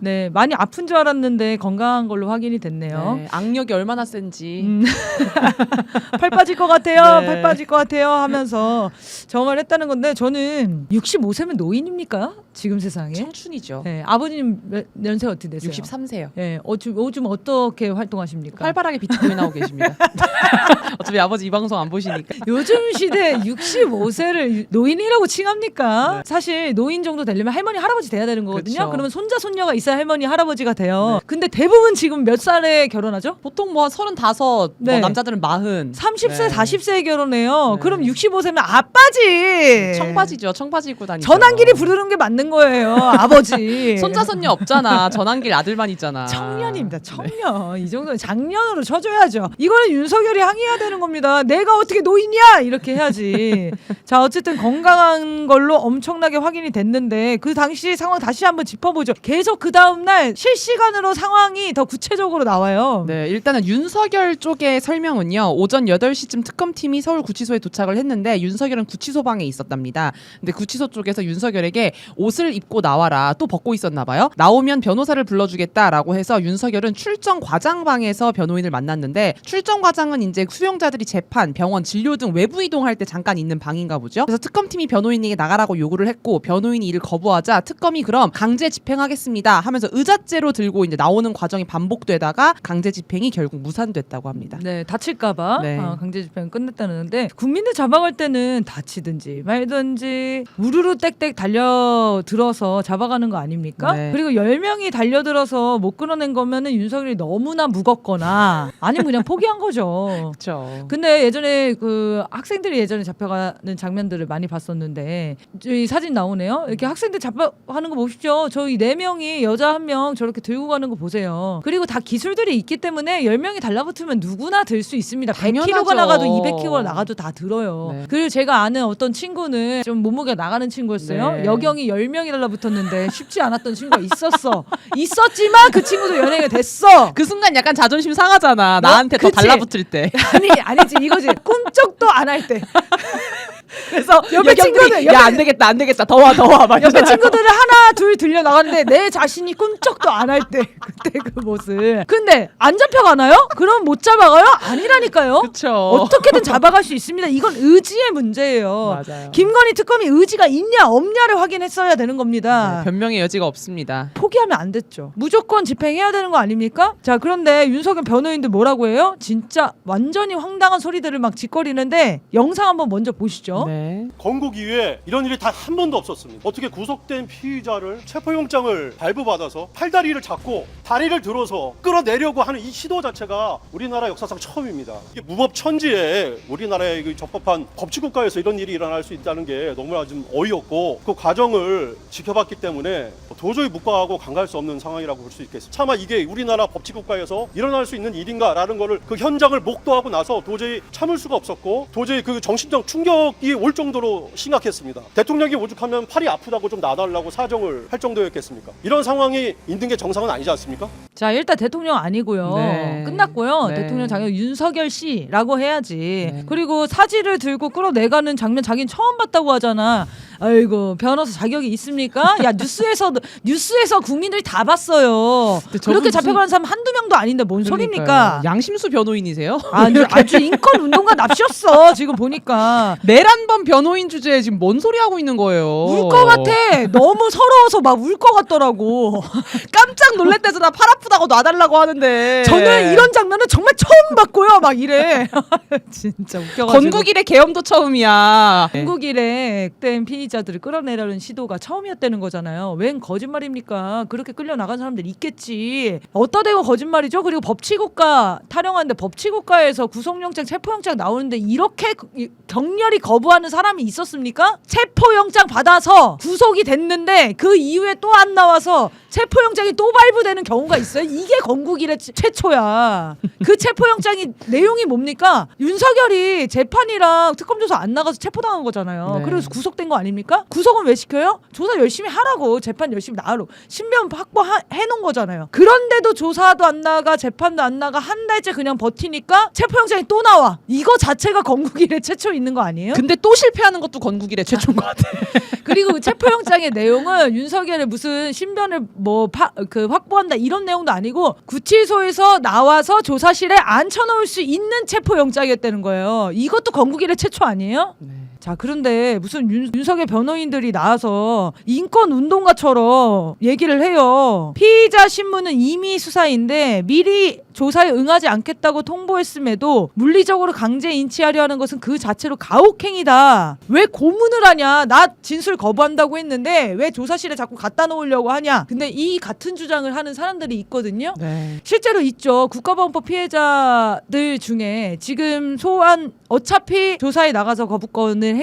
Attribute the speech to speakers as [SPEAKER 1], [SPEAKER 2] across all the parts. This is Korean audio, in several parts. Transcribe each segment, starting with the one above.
[SPEAKER 1] 네, 많이 아픈 줄 알았는데 건강한 걸로 확인이 됐네요.
[SPEAKER 2] 네, 악력이 얼마나 센지.
[SPEAKER 1] 팔 빠질 것 같아요.
[SPEAKER 2] 네.
[SPEAKER 1] 팔 빠질 것 같아요 하면서 정말 했다는 건데 저는 65세면 노인입니까? 지금 세상에?
[SPEAKER 2] 청춘이죠.
[SPEAKER 1] 네, 아버님 연세 어떻게 되세요?
[SPEAKER 2] 63세요.
[SPEAKER 1] 네, 요즘 어떻게 활동하십니까?
[SPEAKER 2] 활발하게 비트코인 하고 계십니다. 어차피 아버지 이 방송 안 보시니까.
[SPEAKER 1] 요즘 시대 65세를 노인이라고 칭합니까?
[SPEAKER 2] 네.
[SPEAKER 1] 사실 노인 정도 되려면 할머니 할아버지 돼야 되는 거거든요.
[SPEAKER 2] 그쵸.
[SPEAKER 1] 그러면 손자 손녀가 있어야 할머니 할아버지가 돼요.
[SPEAKER 2] 네.
[SPEAKER 1] 근데 대부분 지금 몇 살에 결혼하죠?
[SPEAKER 2] 보통 뭐 35,
[SPEAKER 1] 네.
[SPEAKER 2] 뭐 남자들은 40.
[SPEAKER 1] 30세,
[SPEAKER 2] 네.
[SPEAKER 1] 40세에 결혼해요.
[SPEAKER 2] 네.
[SPEAKER 1] 그럼 65세면 아빠지.
[SPEAKER 2] 청바지죠. 청바지 입고 다니죠.
[SPEAKER 1] 전환길이 부르는 게 맞는 거예요. 아버지.
[SPEAKER 2] 손자 손녀 없잖아. 전환길 아들만 있잖아.
[SPEAKER 1] 청년입니다. 청년. 이 정도는 작년으로 쳐줘야죠. 이거는 윤석열이 항의해야 되는 겁니다. 내가 어떻게 노인이야? 이렇게 해야지. 자, 어쨌든 건강한 걸로 엄청나게 확인이 됐는데 그 당시 상황 다시 한번 짚어보죠. 계속 그 다음날 실시간으로 상황이 더 구체적으로 나와요.
[SPEAKER 2] 네, 일단은 윤석열 쪽의 설명은요. 오전 8시쯤 특검팀이 서울구치소에 도착을 했는데 윤석열은 구치소방에 있었답니다. 근데 구치소 쪽에서 윤석열에게 옷을 입고 나와라. 또 벗고 있었나 봐요. 나오면 변호사를 불러주겠다라고 해서 윤석열은 출정 과장방에서 변호인을 만났는데 출정 과장은 이제 수용자들이 재판, 병원, 진료 등 외부 이동할 때 잠깐 있는 방인가 보죠. 그래서 특검팀이 변호인에게 나가라고 요구를 했고 변호인이 이를 거부하자 특검이 그럼 강제 집행하겠습니다 하면서 의자째로 들고 이제 나오는 과정이 반복되다가 강제 집행이 결국 무산됐다고 합니다.
[SPEAKER 1] 네, 다칠까봐
[SPEAKER 2] 네.
[SPEAKER 1] 강제 집행 끝냈다는데 국민들 잡아갈 때는 다치든지 말든지 우르르 땡땡 달려들어서 잡아가는 거 아닙니까?
[SPEAKER 2] 네.
[SPEAKER 1] 그리고 10명이 달려들어서 못 끌어낸 거면은 윤석열이 너무나 무겁거나 아니면 그냥 포기한 거죠.
[SPEAKER 2] 그렇죠.
[SPEAKER 1] 근데 예전에 그 학생들이 예전에 잡혀가는 장면들을 많이 봤었는데 이 사진 나오네요. 이렇게 학생들 잡아가는 거 보십시오. 저희 4명이 여자 1명 저렇게 들고 가는 거 보세요. 그리고 다 기술들이 있기 때문에 10명이 달라붙으면 누구나 들 수 있습니다. 100kg가
[SPEAKER 2] 당연하죠.
[SPEAKER 1] 나가도 200kg가 나가도 다 들어요.
[SPEAKER 2] 네.
[SPEAKER 1] 그리고 제가 아는 어떤 친구는 좀 몸무게가 나가는 친구였어요.
[SPEAKER 2] 네.
[SPEAKER 1] 여경이 10명이 달라붙었는데 쉽지 않았던 친구가 있었지만 그 친구도 연예인이 됐어.
[SPEAKER 2] 그 순간 약간 자존심 상하잖아.
[SPEAKER 1] 뭐?
[SPEAKER 2] 나한테 더
[SPEAKER 1] 그치?
[SPEAKER 2] 달라붙을 때.
[SPEAKER 1] 아니지 이거지. 꿈쩍도 안 할 때. 그래서 옆에
[SPEAKER 2] 여경들이,
[SPEAKER 1] 친구들
[SPEAKER 2] 야 안 되겠다 더 와 막
[SPEAKER 1] 옆에
[SPEAKER 2] 이러잖아요.
[SPEAKER 1] 친구들을 하나 둘 들려 나가는데 내 자신이 꿈쩍도 안 할 때 그때 그 모습. 근데 안 잡혀가나요? 그럼 못 잡아가요? 아니라니까요.
[SPEAKER 2] 그쵸.
[SPEAKER 1] 어떻게든 잡아갈 수 있습니다. 이건 의지의 문제예요.
[SPEAKER 2] 맞아요.
[SPEAKER 1] 김건희 특검이 의지가 있냐 없냐를 확인했어야 되는 겁니다.
[SPEAKER 2] 네, 변명의 여지가 없습니다.
[SPEAKER 1] 포기하면 안 됐죠. 무조건 집행해야 되는 거 아닙니까? 자, 그런데 윤석열 변호인들 뭐라고 해요? 진짜 완전히 황당한 소리들을 막 짓거리는데 영상 한번 먼저 보시죠.
[SPEAKER 2] 네.
[SPEAKER 3] 건국 이후에 이런 일이 단 한 번도 없었습니다. 어떻게 구속된 피의자를 체포영장을 발부받아서 팔다리를 잡고 다리를 들어서 끌어내려고 하는 이 시도 자체가 우리나라 역사상 처음입니다. 이게 무법천지에 우리나라의 그 적법한 법치국가에서 이런 일이 일어날 수 있다는 게 너무나 좀 어이없고 그 과정을 지켜봤기 때문에 도저히 묵과하고 간과할 수 없는 상황이라고 볼 수 있겠습니다. 차마 이게 우리나라 법치국가에서 일어날 수 있는 일인가라는 거를 그 현장을 목도하고 나서 도저히 참을 수가 없었고 도저히 그 정신적 충격이 올 정도로 심각했습니다. 대통령이 오죽하면 팔이 아프다고 좀 놔달라고 사정을 할 정도였겠습니까? 이런 상황이 있는 게 정상은 아니지 않습니까?
[SPEAKER 1] 자, 일단 대통령 아니고요.
[SPEAKER 2] 네.
[SPEAKER 1] 끝났고요.
[SPEAKER 2] 네.
[SPEAKER 1] 대통령 자격 윤석열 씨라고 해야지.
[SPEAKER 2] 네.
[SPEAKER 1] 그리고 사지를 들고 끌어내가는 장면 자기는 처음 봤다고 하잖아. 아이고, 변호사 자격이 있습니까? 야, 뉴스에서 국민들이 다 봤어요.
[SPEAKER 2] 근데 저분
[SPEAKER 1] 그렇게
[SPEAKER 2] 무슨-
[SPEAKER 1] 잡혀가는 사람 한두 명도 아닌데 뭔 소리입니까?
[SPEAKER 2] 그러니까요. 양심수 변호인이세요?
[SPEAKER 1] 아주 인권 운동가 납셨어. 지금 보니까.
[SPEAKER 2] 내란범 변호인 주제에 지금 뭔 소리 하고 있는 거예요?
[SPEAKER 1] 울 것 같아. 너무 서러워서 막 울 것 같더라고.
[SPEAKER 2] 깜짝 놀랬대잖아. 팔 아프다고 놔달라고 하는데.
[SPEAKER 1] 저는 이런 장면은 정말 처음 봤고요. 막 이래. 진짜 웃겨가지고.
[SPEAKER 2] 건국 이래 계엄도 처음이야.
[SPEAKER 1] 건국 이래 액된 피의자들을 끌어내려는 시도가 처음이었다는 거잖아요. 웬 거짓말입니까? 그렇게 끌려나간 사람들 있겠지. 어디다 대고 거짓말이죠? 그리고 법치국가 타령하는데 법치국가에서 구속영장, 체포영장 나오는데 이렇게 격렬히 거부하는 사람이 있었습니까? 체포영장 받아서 구속이 됐는데 그 이후에 또 안 나와서 체포영장이 또 발부되는 경우가 있어요. 이게 건국 이래 최초야. 그 체포영장이 내용이 뭡니까? 윤석열이 재판이랑 특검 조사 안 나가서 체포당한 거잖아요.
[SPEAKER 2] 네.
[SPEAKER 1] 그래서 구속된 거 아닙니까? 아닙니까? 구속은 왜 시켜요? 조사 열심히 하라고, 재판 열심히 나가라고, 신변 확보해 놓은 거잖아요. 그런데도 조사도 안 나가, 재판도 안 나가, 한 달째 그냥 버티니까 체포영장이 또 나와. 이거 자체가 건국 이래 최초 있는 거 아니에요?
[SPEAKER 2] 근데 또 실패하는 것도 건국 이래 최초인 것 같아.
[SPEAKER 1] 그리고 그 체포영장의 내용은 윤석열의 무슨 신변을 뭐 확보한다 이런 내용도 아니고 구치소에서 나와서 조사실에 앉혀놓을 수 있는 체포영장이었다는 거예요. 이것도 건국 이래 최초 아니에요?
[SPEAKER 2] 네.
[SPEAKER 1] 자, 그런데 무슨 윤석열 변호인들이 나와서 인권 운동가처럼 얘기를 해요. 피의자 신문은 이미 수사인데 미리 조사에 응하지 않겠다고 통보했음에도 물리적으로 강제 인치하려 하는 것은 그 자체로 가혹행위다. 왜 고문을 하냐? 나 진술 거부한다고 했는데 왜 조사실에 자꾸 갖다 놓으려고 하냐? 근데 이 같은 주장을 하는 사람들이 있거든요.
[SPEAKER 2] 네.
[SPEAKER 1] 실제로 있죠. 국가보안법 피해자들 중에 지금 소환 어차피 조사에 나가서 거부권을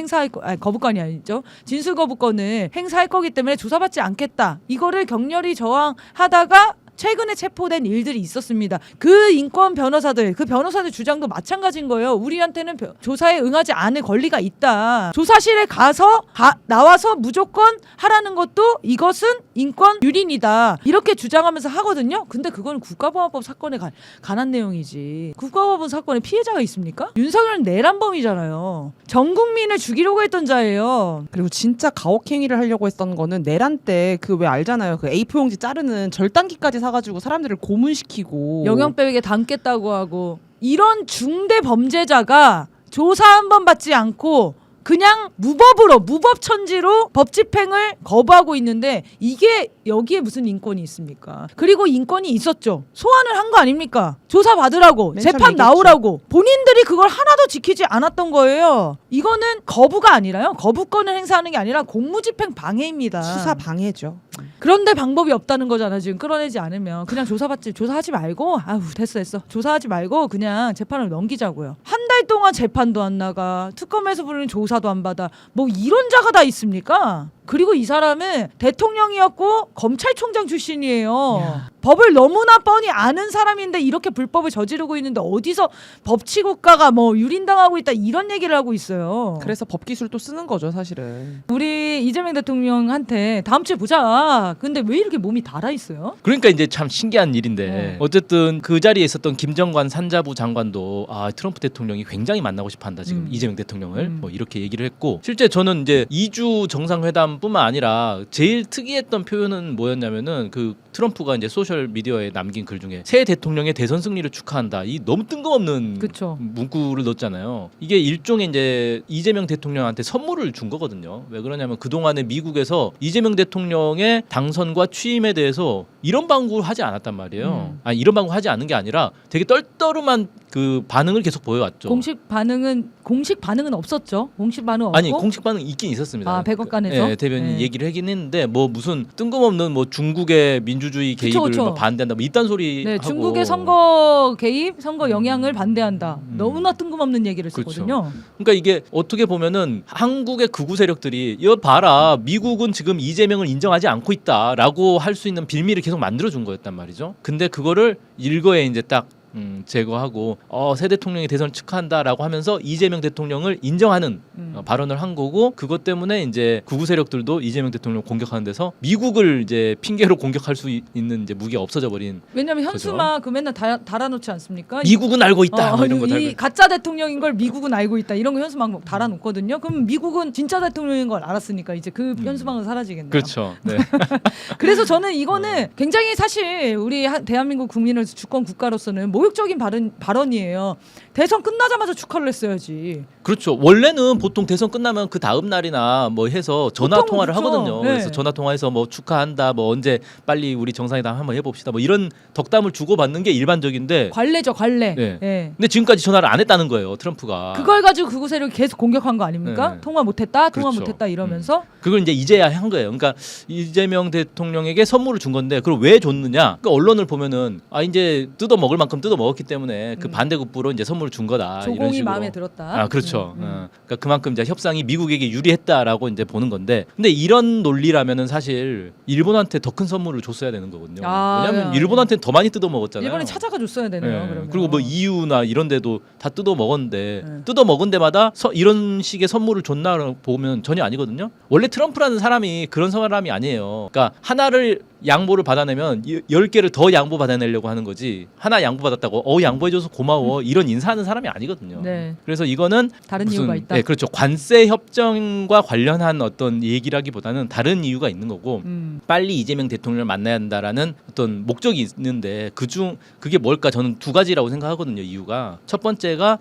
[SPEAKER 1] 거부권이 아니죠. 진술 거부권을 행사할 거기 때문에 조사받지 않겠다. 이거를 격렬히 저항하다가 최근에 체포된 일들이 있었습니다. 그 인권 변호사들, 그 변호사들 주장도 마찬가지인 거예요. 우리한테는 조사에 응하지 않을 권리가 있다. 조사실에 가서 나와서 무조건 하라는 것도 이것은 인권 유린이다. 이렇게 주장하면서 하거든요. 근데 그건 국가보안법 사건에 관한 내용이지. 국가보안법 사건에 피해자가 있습니까? 윤석열은 내란범이잖아요. 전 국민을 죽이려고 했던 자예요.
[SPEAKER 2] 그리고 진짜 가혹행위를 하려고 했던 거는 내란 때 그 왜 알잖아요. 그 A4 용지 자르는 절단기까지 사가지고 사람들을 고문시키고
[SPEAKER 1] 영양백에 담겠다고 하고 이런 중대 범죄자가 조사 한 번 받지 않고 그냥 무법천지로 법 집행을 거부하고 있는데 이게 여기에 무슨 인권이 있습니까? 그리고 인권이 있었죠. 소환을 한 거 아닙니까? 조사 받으라고,
[SPEAKER 2] 맨 처음
[SPEAKER 1] 재판
[SPEAKER 2] 얘기했죠.
[SPEAKER 1] 나오라고. 본인들이 그걸 하나도 지키지 않았던 거예요. 이거는 거부가 아니라요. 거부권을 행사하는 게 아니라 공무집행 방해입니다.
[SPEAKER 2] 수사 방해죠.
[SPEAKER 1] 그런데 방법이 없다는 거잖아. 지금 끌어내지 않으면 그냥 조사하지 말고 아우 됐어 조사하지 말고 그냥 재판을 넘기자고요. 한 달 동안 재판도 안 나가, 특검에서 부르는 조사도 안 받아. 뭐 이런 자가 다 있습니까? 그리고 이 사람은 대통령이었고 검찰총장 출신이에요.
[SPEAKER 2] 야.
[SPEAKER 1] 법을 너무나 뻔히 아는 사람인데 이렇게 불법을 저지르고 있는데 어디서 법치국가가 뭐 유린당하고 있다 이런 얘기를 하고 있어요.
[SPEAKER 2] 그래서 법 기술도 쓰는 거죠, 사실은.
[SPEAKER 1] 우리 이재명 대통령한테 다음 주에 보자. 근데 왜 이렇게 몸이 달아 있어요?
[SPEAKER 4] 그러니까 이제 참 신기한 일인데
[SPEAKER 1] 네.
[SPEAKER 4] 어쨌든 그 자리에 있었던 김정관 산자부 장관도 트럼프 대통령이 굉장히 만나고 싶어한다 지금 이재명 대통령을 뭐 이렇게 얘기를 했고, 실제 저는 이제 2주 정상회담뿐만 아니라 제일 특이했던 표현은 뭐였냐면은 그 트럼프가 이제 소셜 미디어에 남긴 글 중에 새 대통령의 대선 승리를 축하한다, 이 너무 뜬금없는
[SPEAKER 1] 그쵸.
[SPEAKER 4] 문구를 넣었잖아요. 이게 일종의 이제 이재명 대통령한테 선물을 준 거거든요. 왜 그러냐면 그동안에 미국에서 이재명 대통령의 당선과 취임에 대해서 이런 방구를 하지 않았단 말이에요. 아니 이런 방구 하지 않은 게 아니라 되게 떨떠름한 그 반응을 계속 보여왔죠.
[SPEAKER 1] 공식 반응은 없었죠. 공식 반응 없고.
[SPEAKER 4] 아니 공식 반응 있긴 있었습니다.
[SPEAKER 1] 아, 백악관에서?
[SPEAKER 4] 네, 대변인
[SPEAKER 1] 네.
[SPEAKER 4] 얘기를 하긴 했는데 뭐 무슨 뜬금없는 뭐 중국의 민주주의 개입을
[SPEAKER 1] 그쵸.
[SPEAKER 4] 막 반대한다 뭐 이딴 소리
[SPEAKER 1] 네,
[SPEAKER 4] 하고.
[SPEAKER 1] 중국의 선거 개입, 선거 영향을 반대한다. 너무나 뜬금없는 얘기를 쓰거든요.
[SPEAKER 4] 그러니까 이게 어떻게 보면은 한국의 극우 세력들이 이거 봐라, 미국은 지금 이재명을 인정하지 않고 있다라고 할 수 있는 빌미를 계속 만들어준 거였단 말이죠. 근데 그거를 일거에 이제 딱 제거하고 새 대통령이 대선을 축하한다라고 하면서 이재명 대통령을 인정하는 발언을 한 거고, 그것 때문에 이제 극우 세력들도 이재명 대통령 공격하는 데서 미국을 이제 핑계로 공격할 수 있는 이제 무기가 없어져 버린.
[SPEAKER 1] 왜냐면 현수막 그 맨날 달아놓지 않습니까?
[SPEAKER 4] 미국은 알고 있다 뭐 이런 거
[SPEAKER 1] 이
[SPEAKER 4] 달고.
[SPEAKER 1] 가짜 대통령인 걸 미국은 알고 있다 이런 거 현수막 달아놓거든요. 그럼 미국은 진짜 대통령인 걸 알았으니까 이제 그 현수막은 사라지겠네요.
[SPEAKER 4] 그렇죠. 네.
[SPEAKER 1] 그래서 저는 이거는 굉장히 사실 우리 대한민국 국민을 주권 국가로서는 모욕적인 발언이에요. 대선 끝나자마자 축하를 했어야지.
[SPEAKER 4] 그렇죠. 원래는 보통 대선 끝나면 그 다음 날이나 뭐 해서 전화
[SPEAKER 1] 보통은
[SPEAKER 4] 통화를
[SPEAKER 1] 그렇죠.
[SPEAKER 4] 하거든요.
[SPEAKER 1] 네.
[SPEAKER 4] 그래서 전화 통화해서 뭐 축하한다, 뭐 언제 빨리 우리 정상회담 한번 해봅시다, 뭐 이런 덕담을 주고받는 게 일반적인데.
[SPEAKER 1] 관례죠, 관례.
[SPEAKER 4] 네.
[SPEAKER 1] 예.
[SPEAKER 4] 근데 지금까지 전화를 안 했다는 거예요, 트럼프가.
[SPEAKER 1] 그걸 가지고 극우 세력이 계속 공격한 거 아닙니까?
[SPEAKER 4] 네.
[SPEAKER 1] 통화 못했다, 통화
[SPEAKER 4] 그렇죠.
[SPEAKER 1] 못했다 이러면서.
[SPEAKER 4] 그걸 이제 이제야 한 거예요. 그러니까 이재명 대통령에게 선물을 준 건데 그걸 왜 줬느냐? 그러니까 언론을 보면은 이제 뜯어 먹을 만큼 뜯어 먹었기 때문에 그 반대급부로 이제 선물 선물을 준 거다. 이런
[SPEAKER 1] 조공이
[SPEAKER 4] 식으로.
[SPEAKER 1] 마음에 들었다.
[SPEAKER 4] 아, 그렇죠. 그러니까 그만큼 이제 협상이 미국에게 유리했다라고 이제 보는 건데, 근데 이런 논리라면은 사실 일본한테 더 큰 선물을 줬어야 되는 거거든요.
[SPEAKER 1] 아,
[SPEAKER 4] 왜냐하면
[SPEAKER 1] 네.
[SPEAKER 4] 일본한테는 더 많이 뜯어 먹었잖아요.
[SPEAKER 1] 일본이 찾아가 줬어야 되네요.
[SPEAKER 4] 네.
[SPEAKER 1] 그러면.
[SPEAKER 4] 그리고 뭐 EU나 이런 데도 다 뜯어 먹었는데
[SPEAKER 1] 네.
[SPEAKER 4] 뜯어 먹은 데마다 이런 식의 선물을 줬나 보면 전혀 아니거든요. 원래 트럼프라는 사람이 그런 사람이 아니에요. 그러니까 하나를 양보를 받아내면 10개를 더 양보 받아내려고 하는 거지, 하나 양보 받았다고 양보해줘서 고마워 이런 인사하는 사람이 아니거든요.
[SPEAKER 1] 네.
[SPEAKER 4] 그래서 이거는
[SPEAKER 1] 다른
[SPEAKER 4] 무슨,
[SPEAKER 1] 이유가 있다.
[SPEAKER 4] 네, 그렇죠. 관세 협정과 관련한 어떤 얘기라기보다는 다른 이유가 있는 거고, 빨리 이재명 대통령을 만나야 한다라는 어떤 목적이 있는데 그게 뭘까? 저는 두 가지라고 생각하거든요. 이유가 첫 번째가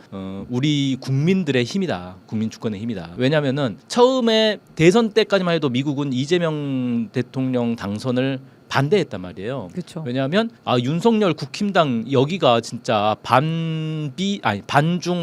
[SPEAKER 4] 우리 국민들의 힘이다. 국민 주권의 힘이다. 왜냐하면은 처음에 대선 때까지만 해도 미국은 이재명 대통령 당선을 반대했단 말이에요.
[SPEAKER 1] 그렇죠.
[SPEAKER 4] 왜냐하면 윤석열 국힘당 여기가 진짜 반중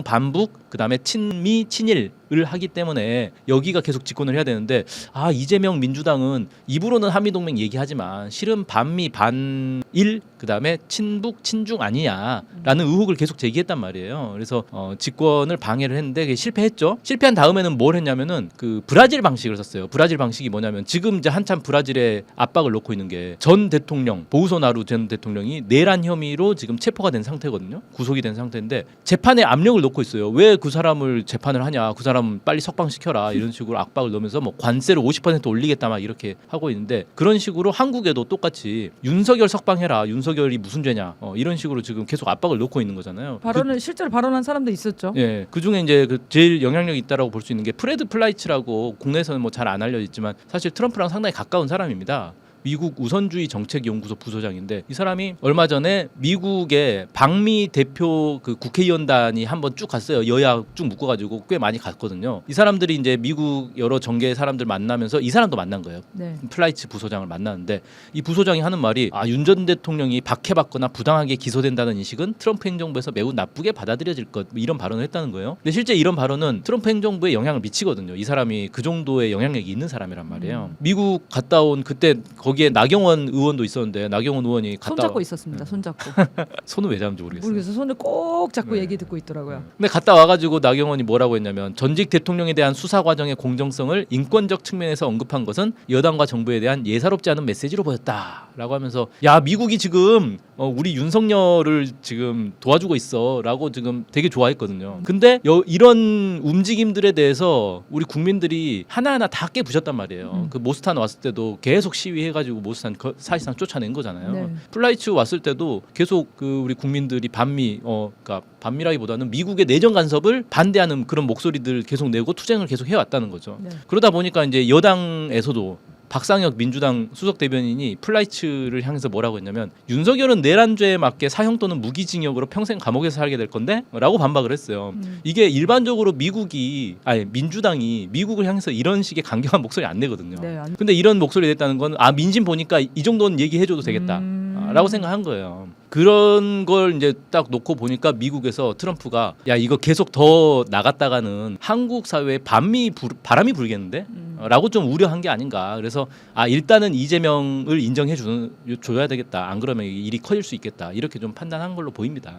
[SPEAKER 4] 반북 그다음에 친미 친일을 하기 때문에 여기가 계속 집권을 해야 되는데, 이재명 민주당은 입으로는 한미동맹 얘기하지만 실은 반미 반일 그다음에 친북 친중 아니냐라는 의혹을 계속 제기했단 말이에요. 그래서 집권을 방해를 했는데 그게 실패했죠. 실패한 다음에는 뭘 했냐면은 그 브라질 방식을 썼어요. 브라질 방식이 뭐냐면 지금 이제 한참 브라질에 압박을 놓고 있는 게 전 대통령 보우소나루 전 대통령이 내란 혐의로 지금 체포가 된 상태거든요. 구속이 된 상태인데 재판에 압력을 놓고 있어요. 왜 그 사람을 재판을 하냐? 그 사람 빨리 석방시켜라. 이런 식으로 압박을 넣으면서 뭐 관세를 50% 올리겠다 막 이렇게 하고 있는데, 그런 식으로 한국에도 똑같이 윤석열 석방해라. 윤석열이 무슨 죄냐? 이런 식으로 지금 계속 압박을 놓고 있는 거잖아요.
[SPEAKER 1] 실제로 발언한 사람도 있었죠.
[SPEAKER 4] 예, 그 중에 이제 제일 영향력이 있다라고 볼 수 있는 게 프레드 플라이츠라고, 국내에서는 뭐 잘 안 알려졌지만 사실 트럼프랑 상당히 가까운 사람입니다. 미국 우선주의 정책연구소 부소장인데, 이 사람이 얼마 전에 미국의 방미 대표 그 국회의원단이 한번 쭉 갔어요. 여야 쭉 묶어가지고 꽤 많이 갔거든요. 이 사람들이 이제 미국 여러 정계 사람들 만나면서 이 사람도 만난 거예요.
[SPEAKER 1] 네.
[SPEAKER 4] 플라이츠 부소장을 만났는데, 이 부소장이 하는 말이 윤 전 대통령이 박해받거나 부당하게 기소된다는 인식은 트럼프 행정부에서 매우 나쁘게 받아들여질 것, 뭐 이런 발언을 했다는 거예요. 근데 실제 이런 발언은 트럼프 행정부에 영향을 미치거든요. 이 사람이 그 정도의 영향력이 있는 사람이란 말이에요. 미국 갔다 온 그때 거기에 나경원 의원도 있었는데, 나경원 의원이 갔다
[SPEAKER 1] 손잡고 있었습니다. 손잡고.
[SPEAKER 4] 손은 왜 잡는지 모르겠어요.
[SPEAKER 1] 모르겠어요. 손을 꼭 잡고
[SPEAKER 4] 네.
[SPEAKER 1] 얘기 듣고 있더라고요.
[SPEAKER 4] 근데 갔다 와가지고 나경원이 뭐라고 했냐면, 전직 대통령에 대한 수사 과정의 공정성을 인권적 측면에서 언급한 것은 여당과 정부에 대한 예사롭지 않은 메시지로 보였다라고 하면서, 야, 미국이 지금 우리 윤석열을 지금 도와주고 있어라고 지금 되게 좋아했거든요. 근데 이런 움직임들에 대해서 우리 국민들이 하나하나 다 깨부셨단 말이에요. 그 모스탄 왔을 때도 계속 시위해가지고 모스탄 사실상 쫓아낸 거잖아요.
[SPEAKER 1] 네.
[SPEAKER 4] 플라이츠 왔을 때도 계속 그 우리 국민들이 그러니까 반미라기보다는 미국의 내정 간섭을 반대하는 그런 목소리들 계속 내고 투쟁을 계속 해왔다는 거죠.
[SPEAKER 1] 네.
[SPEAKER 4] 그러다 보니까 이제 여당에서도 박상혁 민주당 수석 대변인이 플라이츠를 향해서 뭐라고 했냐면, 윤석열은 내란죄에 맞게 사형 또는 무기징역으로 평생 감옥에서 살게 될 건데? 라고 반박을 했어요. 이게 일반적으로 민주당이 미국을 향해서 이런 식의 강경한 목소리 안 내거든요.
[SPEAKER 1] 네,
[SPEAKER 4] 근데 이런 목소리 냈다는 건 민심 보니까 이 정도는 얘기해줘도 되겠다 라고 생각한 거예요. 그런 걸 이제 딱 놓고 보니까 미국에서 트럼프가, 야, 이거 계속 더 나갔다가는 한국 사회에 바람이 불겠는데? 라고 좀 우려한 게 아닌가. 그래서 일단은 이재명을 인정해 줘야 되겠다. 안 그러면 일이 커질 수 있겠다. 이렇게 좀 판단한 걸로 보입니다.